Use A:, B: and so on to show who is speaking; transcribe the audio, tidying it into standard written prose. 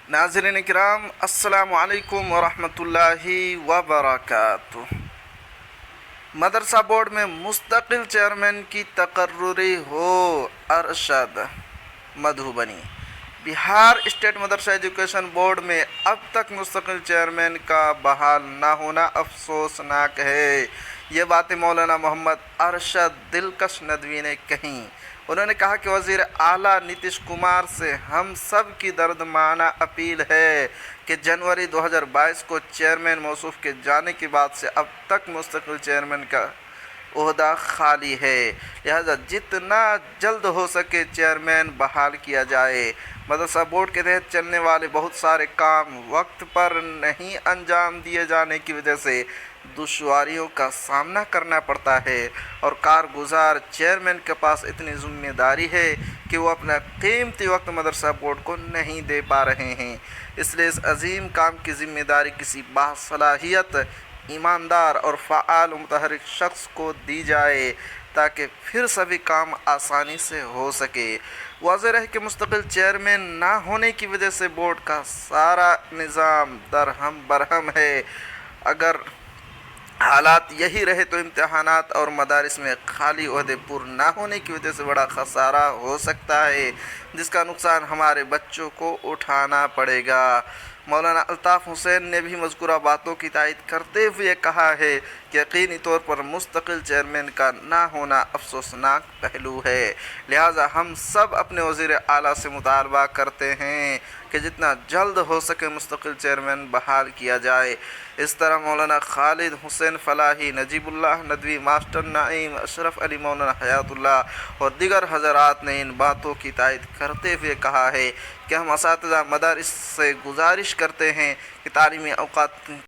A: नाज़रीन किराम, अस्सलामु अलैकुम वरहमतुल्लाहि वबरकातुह। मदरसा बोर्ड में मुस्तकिल चेयरमैन की तकर्रुरी हो, अरशद मधुबनी। बिहार स्टेट मदरसा एजुकेशन बोर्ड में अब तक मुस्तकिल चेयरमैन का बहाल ना होना अफसोसनाक है। ये बातें मौलाना मोहम्मद अरशद दिलकश नदवी ने कहीं। उन्होंने कहा कि वज़ीर आला नीतीश कुमार से हम सब की दर्दमाना अपील है कि जनवरी 2022 को चेयरमैन मौसूफ के जाने के बाद से अब तक मुस्तकिल चेयरमैन का ओहदा खाली है, लिहाजा जितना जल्द हो सके चेयरमैन बहाल किया जाए। मदरसा बोर्ड के तहत चलने वाले बहुत सारे काम वक्त पर नहीं अंजाम दिए जाने की वजह से दुश्वारियों का सामना करना पड़ता है और कारगुजार चेयरमैन के पास इतनी जिम्मेदारी है कि वो अपना कीमती वक्त मदरसा बोर्ड को नहीं दे पा रहे हैं। इसलिए इस अजीम काम की जिम्मेदारी किसी बासलाहियत, ईमानदार और फ़आल मुतहरिक शख्स को दी जाए ताकि फिर सभी काम आसानी से हो सके। वाज़ेह है कि मुस्तकिल चेयरमैन ना होने की वजह से बोर्ड का सारा निज़ाम दरहम बरहम है। अगर हालात यही रहे तो इम्तहानात और मदारिस में खाली ओहदे पूर्ण ना होने की वजह से बड़ा खसारा हो सकता है, जिसका नुकसान हमारे बच्चों को उठाना पड़ेगा। मौलाना अल्ताफ़ हुसैन ने भी मज़कूरा बातों की तायद करते हुए कहा है कि यकीनी तौर पर मुस्तकिल चेयरमैन का ना होना अफसोसनाक पहलू है, लिहाजा हम सब अपने वज़ीर आला से मुतालबा करते हैं कि जितना जल्द हो सके मुस्तकिल चेयरमैन बहाल किया जाए। इस तरह मौलाना खालिद हुसैन फलाही, नजीबुल्लाह नदवी, मास्टर नाईम, अशरफ अली मौलाना हयातुल्लाह और दीगर हज़रात ने इन बातों की तायद करते हुए कहा है कि हम असातिज़ा मदारिस से गुजारिश करते हैं कि तालीमी औकात